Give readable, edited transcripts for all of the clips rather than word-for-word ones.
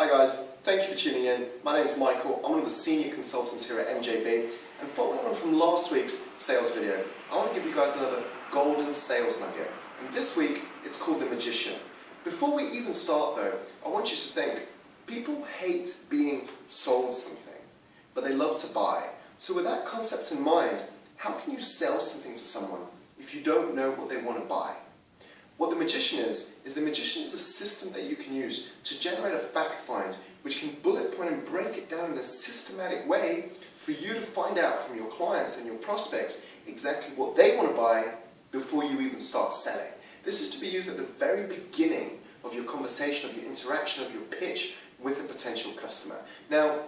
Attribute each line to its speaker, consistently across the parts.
Speaker 1: guys, thank you for tuning in. My name is Michael, I'm one of the Senior Consultants here at MJB, and following on from last week's sales video, I want to give you guys another golden sales nugget. And this week, it's called The Magician. Before we even start though, I want you to think, people hate being sold something, but they love to buy. So with that concept in mind, how can you sell something to someone if you don't know what they want to buy? What the Magician is the Magician is a system that you can use to generate a fact find which can bullet point and break it down in a systematic way for you to find out from your clients and your prospects exactly what they want to buy before you even start selling. This is to be used at the very beginning of your conversation, of your interaction, of your pitch with a potential customer. Now,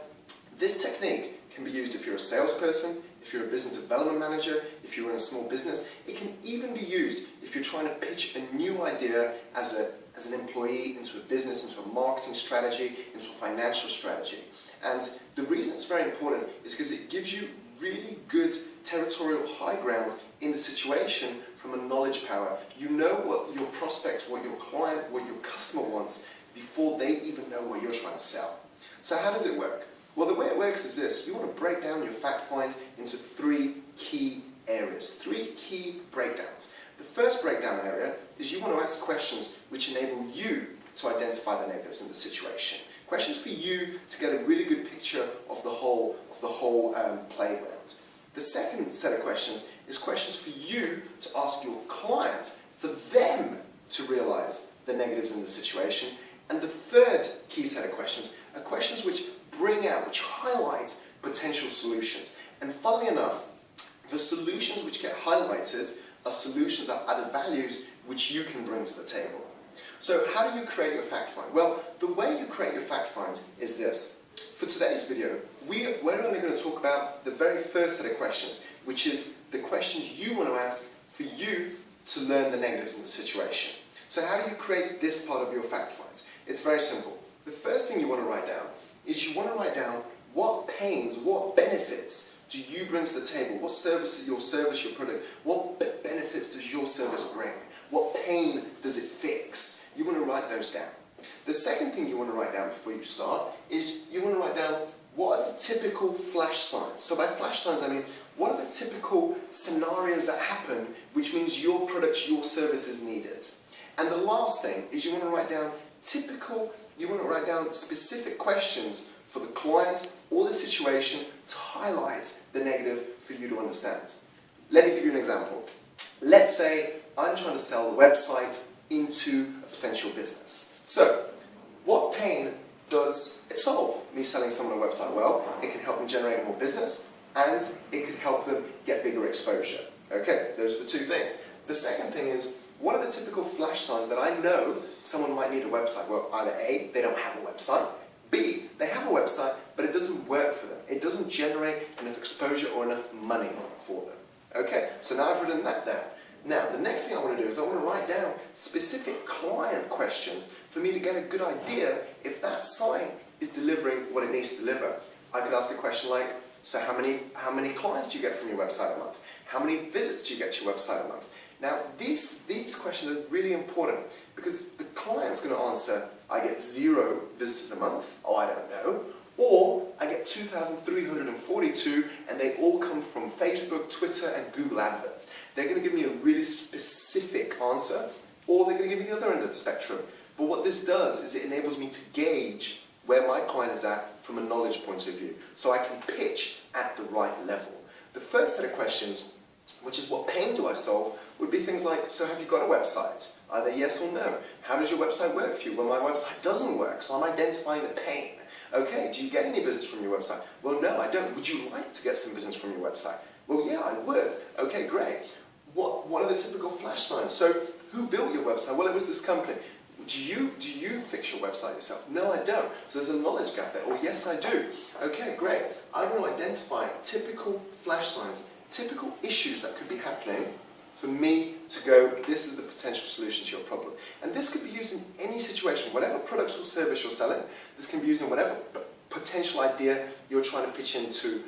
Speaker 1: this technique can be used if you're a salesperson, if you're a business development manager, if you're in a small business. It can even be used if you're trying to pitch a new idea as an employee into a business, into a marketing strategy, into a financial strategy. And the reason it's very important is because it gives you really good territorial high ground in the situation from a knowledge power. You know what your prospect, what your client, what your customer wants before they even know what you're trying to sell. So how does it work? Well, the way it works is this. You want to break down your fact find into three key areas, three key breakdowns. The first breakdown area is you want to ask questions which enable you to identify the negatives in the situation. Questions for you to get a really good picture of the whole playground. The second set of questions is questions for you to ask your client, for them to realize the negatives in the situation. And the third key set of questions are questions which bring out, which highlight potential solutions. And funnily enough, the solutions which get highlighted are solutions that add values which you can bring to the table. So how do you create your fact find? Well, the way you create your fact find is this. For today's video, we're only going to talk about the very first set of questions, which is the questions you want to ask for you to learn the negatives in the situation. So how do you create this part of your fact find? It's very simple. The first thing you want to write down is you want to write down what pains, what benefits do you bring to the table? What service, your product, what benefits does your service bring? What pain does it fix? You want to write those down. The second thing you want to write down before you start is you want to write down what are the typical flash signs. So by flash signs I mean, what are the typical scenarios that happen which means your product, your service is needed? And the last thing is you want to write down specific questions for the client or the situation to highlight the negative for you to understand. Let me give you an example. Let's say I'm trying to sell the website into a potential business. So, what pain does it solve, me selling someone a website? Well, it can help them generate more business and it could help them get bigger exposure. Okay, those are the two things. The second thing is, what are the typical flash signs that I know someone might need a website? Well, either A, they don't have a website, B, they have a website, but it doesn't work for them. It doesn't generate enough exposure or enough money for them. Okay, so now I've written that down. Now, the next thing I want to do is I want to write down specific client questions for me to get a good idea if that site is delivering what it needs to deliver. I could ask a question like, so how many clients do you get from your website a month? How many visits do you get to your website a month? Now, these questions are really important because the client's going to answer, I get 0 visitors a month, oh, I don't know, or I get 2,342 and they all come from Facebook, Twitter and Google adverts. They're going to give me a really specific answer, or they're going to give me the other end of the spectrum. But what this does is it enables me to gauge where my client is at from a knowledge point of view, so I can pitch at the right level. The first set of questions, which is what pain do I solve, would be things like, so have you got a website? Either yes or no. How does your website work for you? Well, my website doesn't work, so I'm identifying the pain. Okay, do you get any business from your website? Well, no, I don't. Would you like to get some business from your website? Well, yeah, I would. Okay, great. What are the typical flash signs? So, who built your website? Well, it was this company. Do you fix your website yourself? No, I don't. So there's a knowledge gap there. Or yes, I do. Okay, great. I want to identify typical flash signs, typical issues that could be happening for me to go, this is the potential solution to your problem. And this could be used in any situation, whatever products or service you're selling. This can be used in whatever potential idea you're trying to pitch into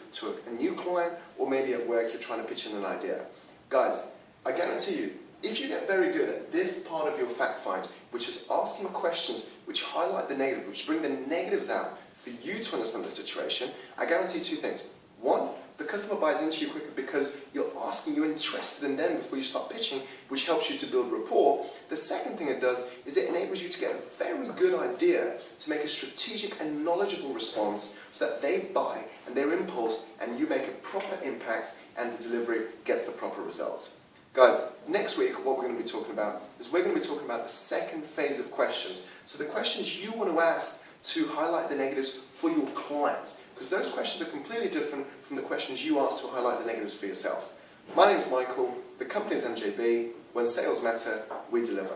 Speaker 1: a new client, or maybe at work you're trying to pitch in an idea. Guys, I guarantee you, If you get very good at this part of your fact find, which is asking questions which highlight the negative, which bring the negatives out for you to understand the situation, I guarantee two things. One, the customer buys into you quicker because you're asking, you're interested in them before you start pitching, which helps you to build rapport. The second thing it does is it enables you to get a very good idea to make a strategic and knowledgeable response so that they buy and they're impulsed and you make a proper impact and the delivery gets the proper results. Guys, next week what we're going to be talking about is we're going to be talking about the second phase of questions. So the questions you want to ask to highlight the negatives for your client, because those questions are completely different from the questions you ask to highlight the negatives for yourself. My name's Michael, the company is MJB. When sales matter, we deliver.